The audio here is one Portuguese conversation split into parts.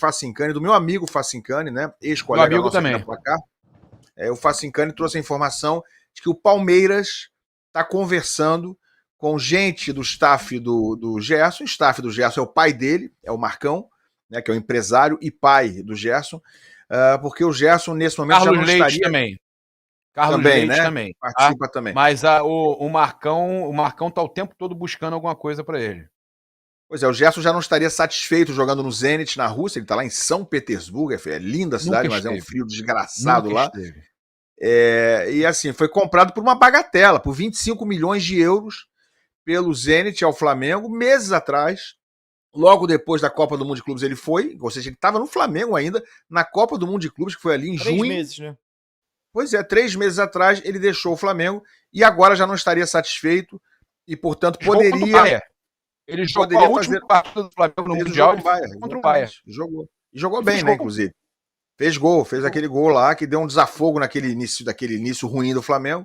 Facincani, do meu amigo Facincani, né? Meu Ex-colega amigo nosso aqui na também. Placar. O Facincani trouxe a informação de que o Palmeiras está conversando com gente do staff do Gerson. O staff do Gerson é o pai dele, é o Marcão, né, que é o empresário e pai do Gerson, porque o Gerson, nesse momento, Carlos já não Leite estaria... também. Carlos Também, Leite né? também. Tá? Participa também. Mas o Marcão tá o tempo todo buscando alguma coisa para ele. Pois é, o Gerson já não estaria satisfeito jogando no Zenit, na Rússia. Ele está lá em São Petersburgo, é linda a cidade, mas é um frio desgraçado Nunca lá. esteve. E assim, foi comprado por uma bagatela, por 25 milhões de euros pelo Zenit ao Flamengo, meses atrás. Logo depois da Copa do Mundo de Clubes ele foi, ou seja, ele estava no Flamengo ainda, na Copa do Mundo de Clubes, que foi ali em 3 junho. meses, né? Pois é, 3 meses atrás ele deixou o Flamengo e agora já não estaria satisfeito e, portanto, poderia... Ele jogou a última partida do Flamengo no Mundial contra o Bayern. Jogou. E jogou bem, né, inclusive. Fez gol, fez aquele gol lá que deu um desafogo daquele início ruim do Flamengo,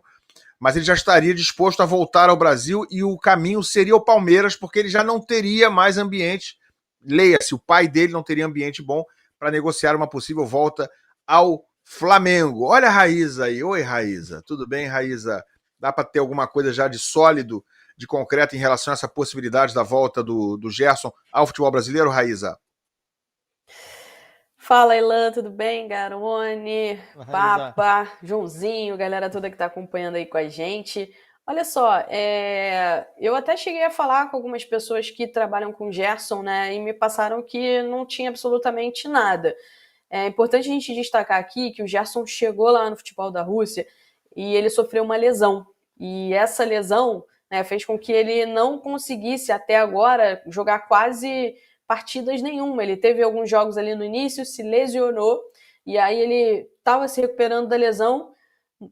mas ele já estaria disposto a voltar ao Brasil e o caminho seria o Palmeiras, porque ele já não teria mais ambiente, leia-se, o pai dele não teria ambiente bom para negociar uma possível volta ao Flamengo. Olha a Raíza aí. Oi, Raíza. Tudo bem, Raíza? Dá para ter alguma coisa já de sólido, de concreto em relação a essa possibilidade da volta do Gerson ao futebol brasileiro, Raíza? Fala, Ilan, tudo bem? Garone, Papa, Joãozinho, galera toda que tá acompanhando aí com a gente. Olha só, eu até cheguei a falar com algumas pessoas que trabalham com o Gerson, né, e me passaram que não tinha absolutamente nada. É importante a gente destacar aqui que o Gerson chegou lá no futebol da Rússia e ele sofreu uma lesão. E essa lesão, né, fez com que ele não conseguisse até agora jogar quase partidas nenhuma. Ele teve alguns jogos ali no início, se lesionou, e aí ele estava se recuperando da lesão,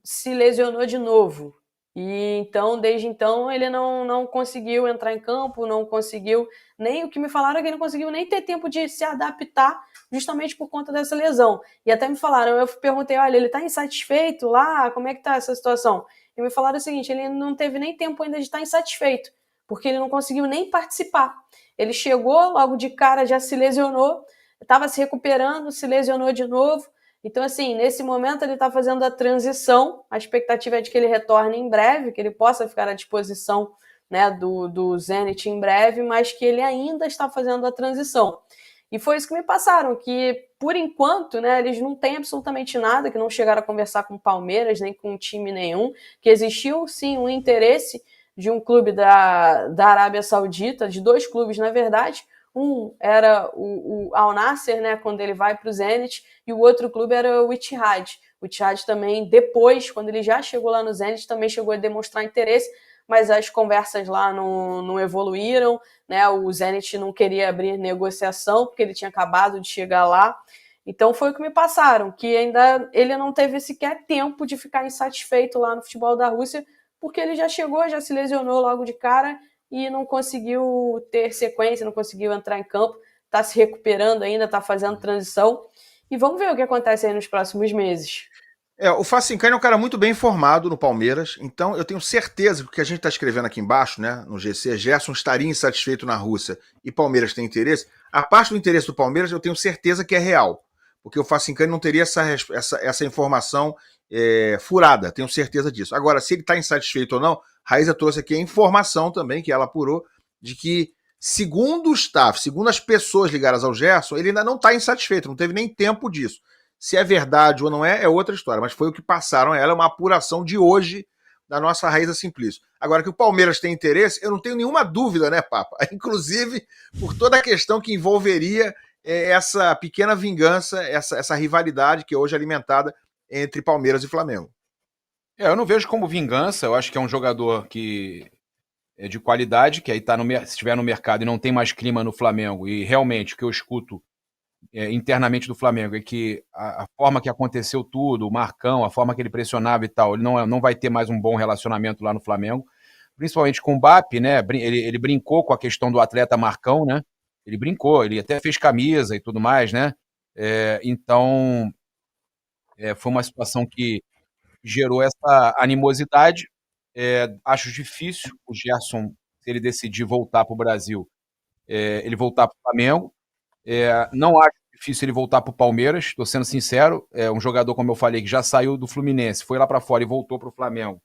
se lesionou de novo. E então, desde então, ele não conseguiu entrar em campo, não conseguiu nem... O que me falaram é que ele não conseguiu nem ter tempo de se adaptar justamente por conta dessa lesão. E até me falaram, eu perguntei, olha, ele está insatisfeito lá? Como é que está essa situação? E me falaram o seguinte, ele não teve nem tempo ainda de estar insatisfeito, porque ele não conseguiu nem participar. Ele chegou, logo de cara já se lesionou, estava se recuperando, se lesionou de novo. Então, assim, nesse momento ele está fazendo a transição, a expectativa é de que ele retorne em breve, que ele possa ficar à disposição, né, do Zenit em breve, mas que ele ainda está fazendo a transição. E foi isso que me passaram, que por enquanto, né, eles não têm absolutamente nada, que não chegaram a conversar com o Palmeiras, nem com time nenhum, que existiu sim um interesse de um clube da Arábia Saudita, de 2 clubes na verdade. Um era o Al Nassr, né, quando ele vai para o Zenit, e o outro clube era o Ittihad. O Ittihad também, depois, quando ele já chegou lá no Zenit, também chegou a demonstrar interesse, mas as conversas lá não evoluíram, né? O Zenit não queria abrir negociação, porque ele tinha acabado de chegar lá. Então foi o que me passaram, que ainda ele não teve sequer tempo de ficar insatisfeito lá no futebol da Rússia, porque ele já chegou, já se lesionou logo de cara e não conseguiu ter sequência, não conseguiu entrar em campo, está se recuperando ainda, está fazendo transição. E vamos ver o que acontece aí nos próximos meses. O Facincani é um cara muito bem informado no Palmeiras, então eu tenho certeza que o que a gente está escrevendo aqui embaixo, né, no GC, Gerson estaria insatisfeito na Rússia e Palmeiras tem interesse. A parte do interesse do Palmeiras eu tenho certeza que é real, porque o Facincani não teria essa informação furada, tenho certeza disso. Agora, se ele está insatisfeito ou não, Raíza trouxe aqui a informação também, que ela apurou, de que, segundo o staff, segundo as pessoas ligadas ao Gerson, ele ainda não está insatisfeito, não teve nem tempo disso. Se é verdade ou não é outra história, mas foi o que passaram a ela, uma apuração de hoje da nossa Raíza Simplício. Agora, que o Palmeiras tem interesse, eu não tenho nenhuma dúvida, né, Papa? Inclusive, por toda a questão que envolveria essa pequena vingança, essa rivalidade que é hoje alimentada entre Palmeiras e Flamengo. Eu não vejo como vingança, eu acho que é um jogador que é de qualidade, que aí tá se estiver no mercado e não tem mais clima no Flamengo, e realmente o que eu escuto internamente do Flamengo é que a forma que aconteceu tudo, o Marcão, a forma que ele pressionava e tal, ele não vai ter mais um bom relacionamento lá no Flamengo, principalmente com o Mbappé, né? Ele brincou com a questão do atleta Marcão, né? Ele brincou, ele até fez camisa e tudo mais, né? Então, foi uma situação que gerou essa animosidade. Acho difícil o Gerson, se ele decidir voltar para o Brasil, ele voltar para o Flamengo. Não acho difícil ele voltar pro Palmeiras, estou sendo sincero. É um jogador, como eu falei, que já saiu do Fluminense, foi lá para fora e voltou pro Flamengo.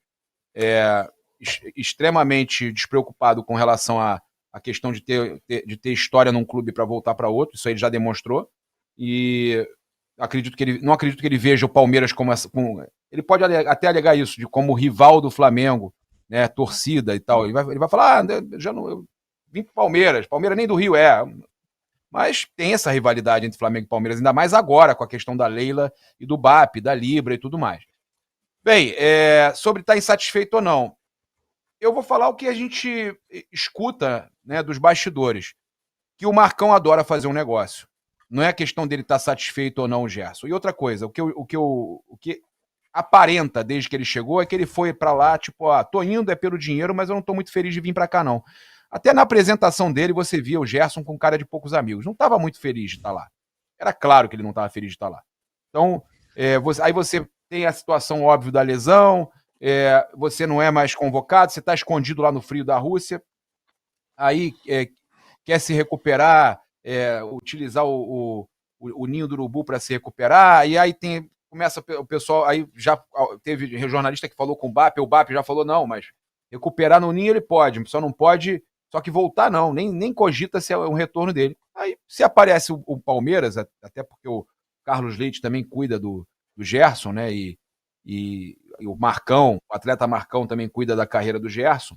Extremamente despreocupado com relação à questão de ter história num clube para voltar para outro. Isso aí ele já demonstrou. E não acredito que ele veja o Palmeiras como ele pode até alegar isso, de como rival do Flamengo, né, torcida e tal. Ele vai falar, eu vim pro Palmeiras nem do Rio mas tem essa rivalidade entre Flamengo e Palmeiras, ainda mais agora com a questão da Leila e do BAP, da Libra e tudo mais. Bem, sobre estar insatisfeito ou não, eu vou falar o que a gente escuta, né, dos bastidores, que o Marcão adora fazer um negócio. Não é a questão dele estar satisfeito ou não, o Gerson. E outra coisa, o que aparenta desde que ele chegou é que ele foi para lá, tipo, tô indo pelo dinheiro, mas eu não tô muito feliz de vir para cá, não. Até na apresentação dele, você via o Gerson com cara de poucos amigos. Não estava muito feliz de estar lá. Era claro que ele não estava feliz de estar lá. Então, aí você tem a situação óbvia da lesão, você não é mais convocado, você está escondido lá no frio da Rússia, aí quer se recuperar, utilizar o ninho do urubu para se recuperar, e aí começa o pessoal, aí já teve jornalista que falou com o BAP já falou, não, mas recuperar no ninho ele pode, só não pode, só que voltar não, nem cogita se é um retorno dele. Aí se aparece o Palmeiras, até porque o Carlos Leite também cuida do Gerson, né, e o Marcão, o atleta Marcão também cuida da carreira do Gerson.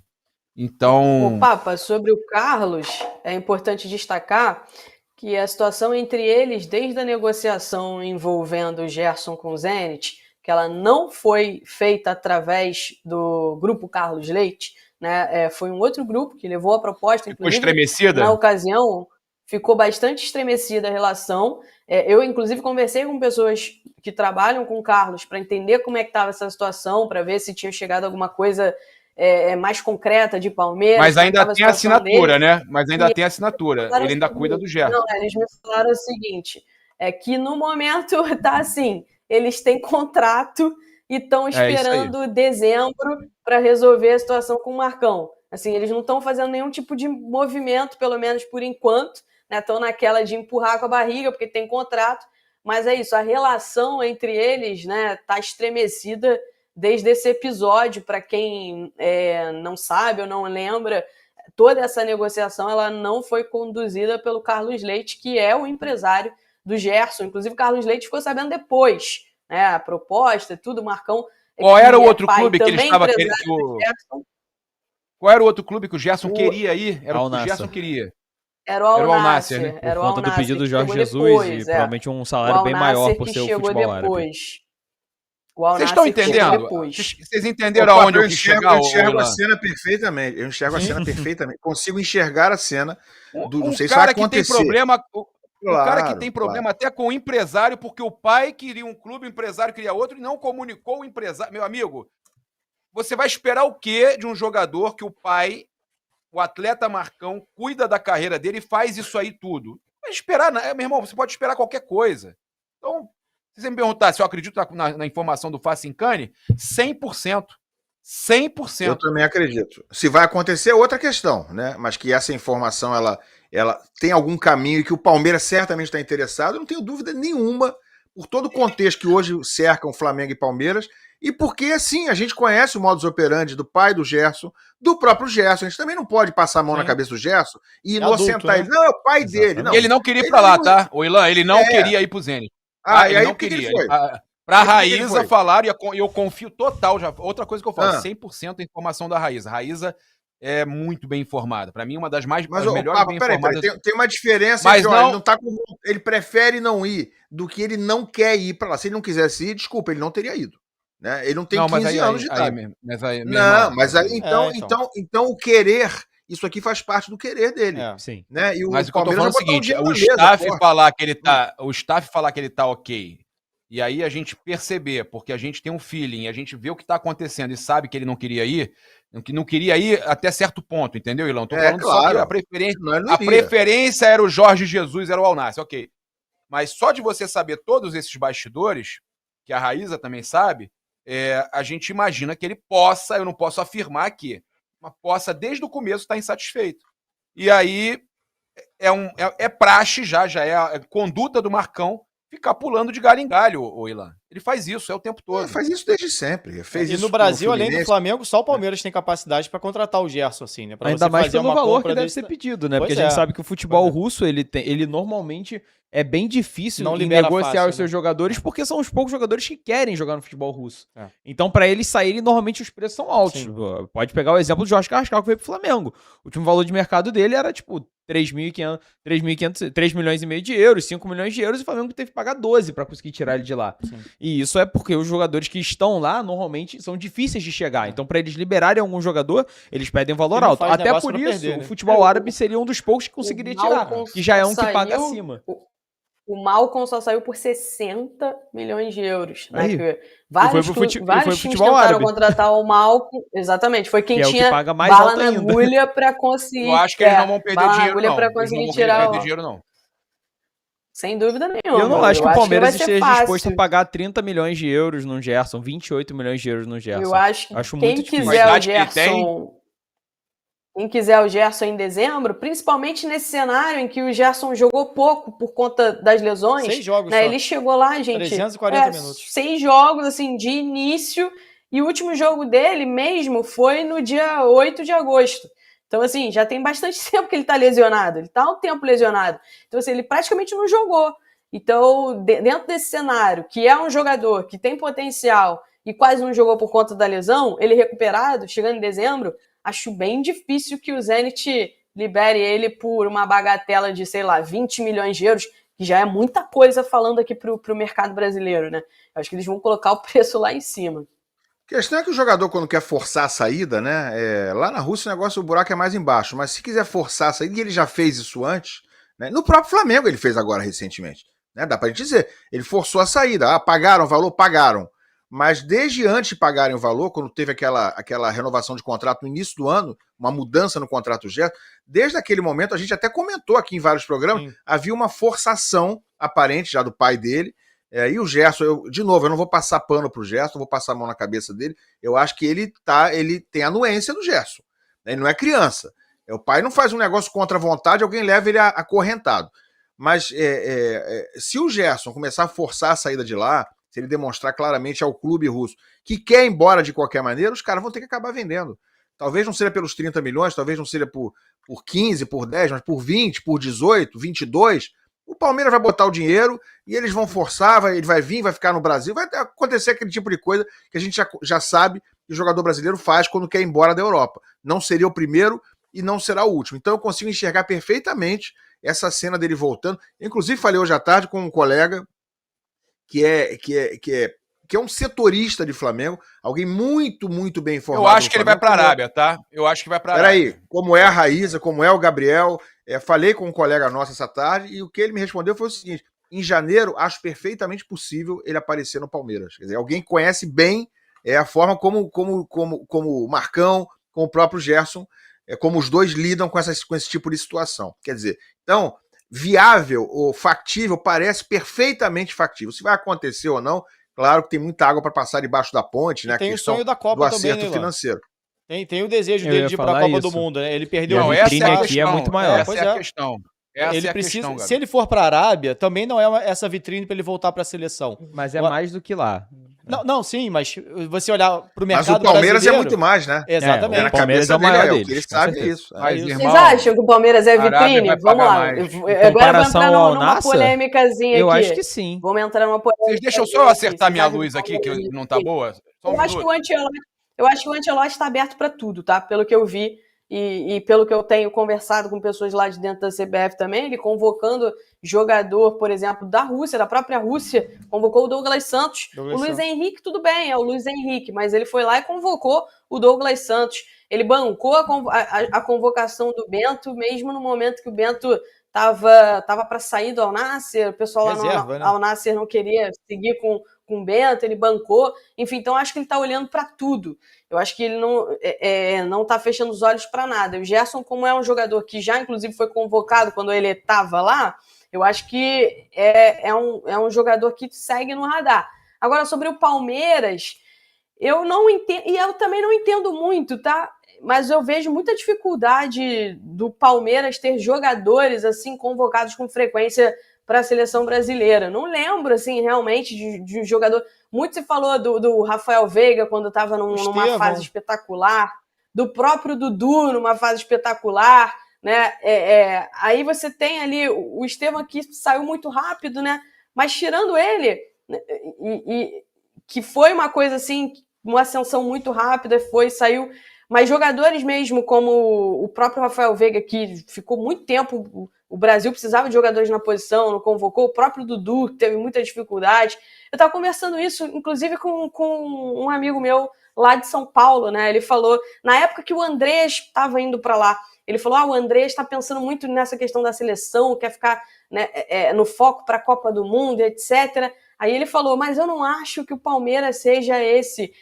Então... Papa, sobre o Carlos, é importante destacar que a situação entre eles, desde a negociação envolvendo o Gerson com o Zenit, que ela não foi feita através do grupo Carlos Leite, né? Foi um outro grupo que levou a proposta, inclusive, ficou estremecida? Na ocasião, ficou bastante estremecida a relação. Eu, inclusive, conversei com pessoas que trabalham com o Carlos para entender como é que estava essa situação, para ver se tinha chegado alguma coisa mais concreta de Palmeiras. Mas ainda tem a assinatura, né? Mas ainda tem a assinatura. Ele ainda cuida do Gerson. Não, eles me falaram o seguinte, que no momento tá assim, eles têm contrato e estão esperando dezembro para resolver a situação com o Marcão. Assim, eles não estão fazendo nenhum tipo de movimento, pelo menos por enquanto, né? Estão naquela de empurrar com a barriga, porque tem contrato, mas é isso, a relação entre eles, né, tá estremecida desde esse episódio. Para quem não sabe ou não lembra, toda essa negociação ela não foi conduzida pelo Carlos Leite, que é o empresário do Gerson. Inclusive, o Carlos Leite ficou sabendo depois, né, a proposta, tudo, o Marcão... Qual era o outro clube que ele estava querendo? Qual era o outro clube que o Gerson queria ir? Era o que o Gerson queria. Era o Al-Nassr, né? Por conta do pedido do Jorge Jesus e provavelmente um salário bem maior por ser o futebol árabe. Vocês estão entendendo? Vocês entenderam aonde eu quis chegar? Eu enxergo a cena perfeitamente. Eu enxergo a cena perfeitamente. Consigo enxergar a cena não sei se vai acontecer. O cara que tem problema até com o empresário, porque o pai queria um clube, o empresário queria outro e não comunicou o empresário. Meu amigo, você vai esperar o quê de um jogador que o pai, o atleta Marcão, cuida da carreira dele e faz isso aí tudo? Não vai esperar, meu irmão, você pode esperar qualquer coisa. Então, se você me perguntar se eu acredito na informação do Facincani, 100%. 100%. Eu também acredito. Se vai acontecer é outra questão, né? Mas que essa informação ela tem algum caminho e que o Palmeiras certamente está interessado, eu não tenho dúvida nenhuma, por todo o contexto que hoje cercam Flamengo e Palmeiras, e porque, sim, a gente conhece o modus operandi do pai do Gerson, do próprio Gerson. A gente também não pode passar a mão na cabeça do Gerson e inocentar ele. Não, é o pai dele. Não. Ele não queria ir para lá, tá? O Ilan, ele não queria ir pro Zenit. Ele aí não queria. Pra Raíza falaram, e eu confio total. Outra coisa que eu falo, 100% a informação da Raíza. Raíza é muito bem informada. Para mim, uma das melhores bem informadas. Tem uma diferença. Mas entre, não... ele não tá com... ele prefere não ir do que ele não quer ir para lá. Se ele não quisesse ir, desculpa, ele não teria ido. Né? Ele não tem 15 anos de idade. Então o querer, isso aqui faz parte do querer dele. Sim. Né? E mas o que eu tô falando é o seguinte, o staff falar que ele tá ok, e aí a gente perceber, porque a gente tem um feeling, a gente vê o que tá acontecendo e sabe que ele não queria ir, que não queria ir até certo ponto, entendeu, Ilão? Tô falando só que a preferência era o Jorge Jesus, era o Al-Nassr, ok. Mas só de você saber todos esses bastidores, que a Raíza também sabe, a gente imagina que ele possa, eu não posso afirmar que, mas possa desde o começo estar insatisfeito. E aí é praxe já é a conduta do Marcão ficar pulando de galho em galho, o Ilan. Ele faz isso, o tempo todo. Faz isso desde sempre. Fez e isso no Brasil, além do Flamengo, só o Palmeiras tem capacidade para contratar o Gerson, assim, né? Pra ainda mais fazer pelo valor que deve ser pedido, né? Porque a gente sabe que o futebol russo, ele normalmente é bem difícil não negociar fácil, os seus jogadores, porque são os poucos jogadores que querem jogar no futebol russo. Então, para eles saírem, normalmente os preços são altos. Sim. Pode pegar o exemplo do Jorge Carrascal, que veio pro Flamengo. O último valor de mercado dele era, tipo, 3 milhões e meio de euros, 5 milhões de euros, e o Flamengo teve que pagar 12 para conseguir tirar ele de lá. Sim. E isso é porque os jogadores que estão lá, normalmente, são difíceis de chegar. Então, para eles liberarem algum jogador, eles pedem valor alto. Até por isso, perder, né? O futebol árabe seria um dos poucos que conseguiria tirar, que já é um que paga acima. O Malcom só saiu por 60 milhões de euros. Né? Vários times tentaram contratar o Malcom. Exatamente, foi quem tinha paga mais bala na agulha para conseguir. Eu acho que eles não vão perder dinheiro, não. Pra conseguir tirar dinheiro, não. Sem dúvida nenhuma. Eu não acho que o Palmeiras esteja disposto a pagar 30 milhões de euros no Gerson, 28 milhões de euros no Gerson. Eu acho que quem quiser o Gerson... Quem quiser o Gerson em dezembro, principalmente nesse cenário em que o Gerson jogou pouco por conta das lesões. 6 jogos, né? Ele chegou lá, gente. 340 minutos. 6 jogos, assim, de início. E o último jogo dele mesmo foi no dia 8 de agosto. Então, assim, já tem bastante tempo que ele tá lesionado. Ele tá há um tempo lesionado. Então, assim, ele praticamente não jogou. Então, dentro desse cenário, que é um jogador que tem potencial e quase não jogou por conta da lesão, ele recuperado, chegando em dezembro, acho bem difícil que o Zenit libere ele por uma bagatela de, sei lá, 20 milhões de euros, que já é muita coisa falando aqui pro mercado brasileiro, né? Eu acho que eles vão colocar o preço lá em cima. A questão é que o jogador, quando quer forçar a saída, né? Lá na Rússia o negócio, o buraco é mais embaixo, mas se quiser forçar a saída, e ele já fez isso antes, né? No próprio Flamengo ele fez agora recentemente, né? Dá pra gente dizer, ele forçou a saída, pagaram o valor, pagaram. Mas desde antes de pagarem o valor, quando teve aquela renovação de contrato no início do ano, uma mudança no contrato Gerson, desde aquele momento, a gente até comentou aqui em vários programas, havia uma forçação aparente já do pai dele, e o Gerson, de novo, eu não vou passar pano pro Gerson, não vou passar a mão na cabeça dele, eu acho que ele tem a anuência do Gerson, né? Ele não é criança. O pai não faz um negócio contra a vontade, alguém leva ele acorrentado. Mas se o Gerson começar a forçar a saída de lá, se ele demonstrar claramente ao clube russo que quer ir embora de qualquer maneira, os caras vão ter que acabar vendendo. Talvez não seja pelos 30 milhões, talvez não seja por 15, por 10, mas por 20, por 18, 22. O Palmeiras vai botar o dinheiro e eles vão forçar, ele vai vir, vai ficar no Brasil, vai acontecer aquele tipo de coisa que a gente já sabe que o jogador brasileiro faz quando quer ir embora da Europa. Não seria o primeiro e não será o último. Então eu consigo enxergar perfeitamente essa cena dele voltando. Inclusive falei hoje à tarde com um colega que é um setorista de Flamengo, alguém muito, muito bem informado. Eu acho que ele vai para a Arábia, tá? Eu acho que vai para a Arábia. Peraí, como é a Raíza, como é o Gabriel, falei com um colega nosso essa tarde e o que ele me respondeu foi o seguinte: em janeiro, acho perfeitamente possível ele aparecer no Palmeiras. Quer dizer, alguém que conhece bem a forma como o Marcão, como o próprio Gerson, como os dois lidam com esse tipo de situação. Quer dizer, então, viável ou factível, parece perfeitamente factível. Se vai acontecer ou não, claro que tem muita água para passar debaixo da ponte, né? Tem o sonho da Copa do acerto também, né, financeiro. Tem o desejo dele de ir para a Copa do Mundo, né? Ele perdeu a vitrine aqui, é muito maior. Essa é a questão. Se ele for para a Arábia, também não é essa vitrine para ele voltar para a seleção. Mas é mais do que lá. Não, sim, mas você olhar para o mercado brasileiro... Mas o Palmeiras é muito mais, né? Exatamente. O Palmeiras é o maior deles. Ele sabe isso. Vocês acham que o Palmeiras é vitrine? Vamos lá. Agora vamos entrar numa polêmicazinha aqui. Eu acho que sim. Vamos entrar numa polêmica. Vocês deixam só eu acertar minha luz aqui, que não tá boa? Eu acho que o Ancelotti está aberto para tudo, tá? Pelo que eu vi. E pelo que eu tenho conversado com pessoas lá de dentro da CBF também, ele convocando jogador, por exemplo, da Rússia, da própria Rússia, convocou o Douglas Santos. O Luiz Henrique, tudo bem, é o Luiz Henrique, mas ele foi lá e convocou o Douglas Santos. Ele bancou a convocação do Bento, mesmo no momento que o Bento tava para sair do Al Nassr, o pessoal lá no Al Nassr não queria seguir com o Bento, ele bancou. Enfim, então acho que ele está olhando para tudo. Eu acho que ele não está fechando os olhos para nada. O Gerson, como é um jogador que já, inclusive, foi convocado quando ele estava lá, eu acho que é um jogador que segue no radar. Agora, sobre o Palmeiras, eu não entendo, e eu também não entendo muito, tá? mas eu vejo muita dificuldade do Palmeiras ter jogadores assim convocados com frequência para a seleção brasileira. Não lembro, assim, realmente de um jogador... Muito se falou do Rafael Veiga quando estava numa fase espetacular, do próprio Dudu numa fase espetacular, né? Aí você tem ali o Estevão, que saiu muito rápido, né? Mas tirando ele, que foi uma coisa assim, uma ascensão muito rápida, saiu... Mas jogadores mesmo, como o próprio Rafael Veiga, que ficou muito tempo, o Brasil precisava de jogadores na posição, não convocou, o próprio Dudu, que teve muita dificuldade. Eu estava conversando isso, inclusive, com um amigo meu lá de São Paulo, né? Ele falou, na época que o Andrés estava indo para lá, ele falou, o Andrés está pensando muito nessa questão da seleção, quer ficar, né, no foco para a Copa do Mundo, etc., Aí ele falou, mas eu não acho que o Palmeiras seja esse.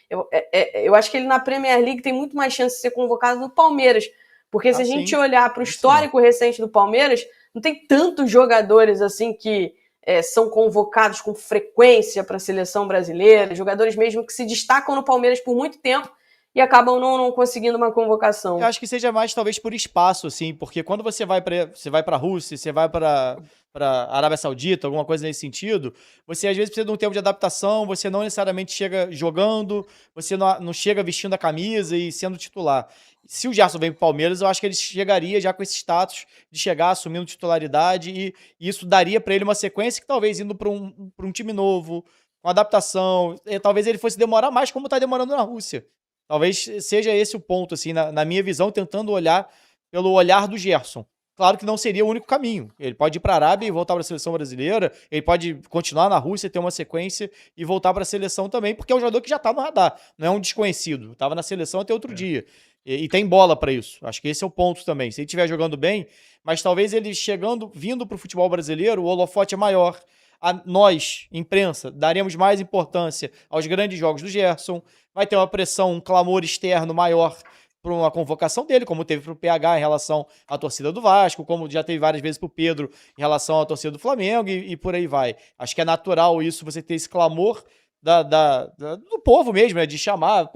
Eu acho que ele na Premier League tem muito mais chance de ser convocado do Palmeiras. Porque se a gente olhar para o histórico recente do Palmeiras, não tem tantos jogadores assim que são convocados com frequência para a seleção brasileira, jogadores mesmo que se destacam no Palmeiras por muito tempo e acabam não conseguindo uma convocação. Eu acho que seja mais talvez por espaço, assim, porque quando você vai para a Rússia, você vai para Arábia Saudita, alguma coisa nesse sentido, você às vezes precisa de um tempo de adaptação, você não necessariamente chega jogando, você não chega vestindo a camisa e sendo titular. Se o Gerson vem para o Palmeiras, eu acho que ele chegaria já com esse status de chegar assumindo titularidade e isso daria para ele uma sequência que talvez indo para um time novo, com adaptação, talvez ele fosse demorar mais como está demorando na Rússia. Talvez seja esse o ponto, assim, na minha visão, tentando olhar pelo olhar do Gerson. Claro que não seria o único caminho. Ele pode ir para a Arábia e voltar para a seleção brasileira, ele pode continuar na Rússia, ter uma sequência e voltar para a seleção também, porque é um jogador que já está no radar, não é um desconhecido. Estava na seleção até outro dia. E tem bola para isso. Acho que esse é o ponto também. Se ele estiver jogando bem, mas talvez ele vindo para o futebol brasileiro, o holofote é maior. Nós, imprensa, daremos mais importância aos grandes jogos do Gerson. Vai ter uma pressão, um clamor externo maior para uma convocação dele, como teve para o PH em relação à torcida do Vasco, como já teve várias vezes para o Pedro em relação à torcida do Flamengo e por aí vai. Acho que é natural isso, você ter esse clamor do povo mesmo, né, de chamar,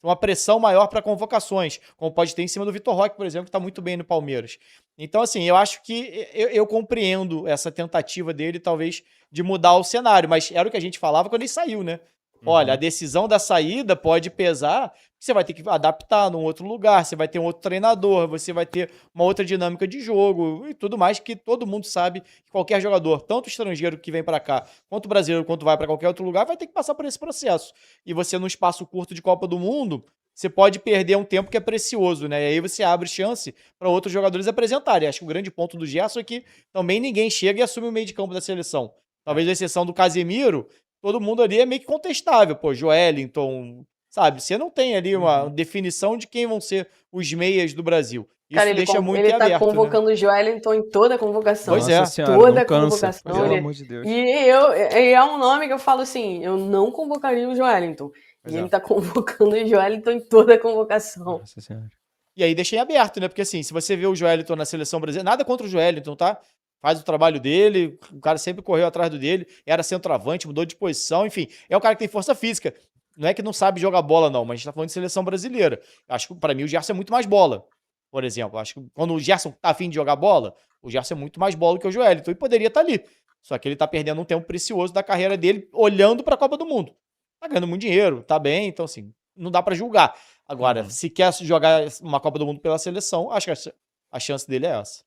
uma pressão maior para convocações, como pode ter em cima do Vitor Roque, por exemplo, que está muito bem no Palmeiras. Então, assim, eu acho que eu compreendo essa tentativa dele, talvez, de mudar o cenário, mas era o que a gente falava quando ele saiu, né? Olha, a decisão da saída pode pesar, você vai ter que adaptar num outro lugar, você vai ter um outro treinador, você vai ter uma outra dinâmica de jogo e tudo mais que todo mundo sabe que qualquer jogador, tanto estrangeiro que vem para cá, quanto brasileiro, quanto vai para qualquer outro lugar, vai ter que passar por esse processo. E você, num espaço curto de Copa do Mundo, você pode perder um tempo que é precioso, né? E aí você abre chance para outros jogadores apresentarem. Acho que o grande ponto do Gerson é que também ninguém chega e assume o meio de campo da seleção. Talvez a exceção do Casemiro, todo mundo ali é meio que contestável. Pô, Joelinton, sabe? Você não tem ali uma definição de quem vão ser os meias do Brasil. Isso cara, deixa muito ele aberto, tá convocando né? o Joelinton em toda a convocação. Pois é. Senhora, toda não cansa, convocação. pelo amor de Deus. E é um nome que eu falo assim, eu não convocaria o Joelinton. E ele tá convocando o Joelinton em toda a convocação. Nossa Senhora. E aí deixa em aberto, né? Porque assim, se você vê o Joelinton na seleção brasileira, nada contra o Joelinton, tá? Faz o trabalho dele, o cara sempre correu atrás do dele, era centroavante, mudou de posição, enfim. É um cara que tem força física. Não é que não sabe jogar bola, não, mas a gente tá falando de seleção brasileira. Acho que, pra mim, o Gerson é muito mais bola, por exemplo. Acho que quando o Gerson tá afim de jogar bola, o Gerson é muito mais bola que o Joelinton, e poderia estar ali. Só que ele tá perdendo um tempo precioso da carreira dele, olhando pra Copa do Mundo. Tá ganhando muito dinheiro, tá bem, então assim, não dá pra julgar. Agora, se quer jogar uma Copa do Mundo pela seleção, acho que a chance dele é essa.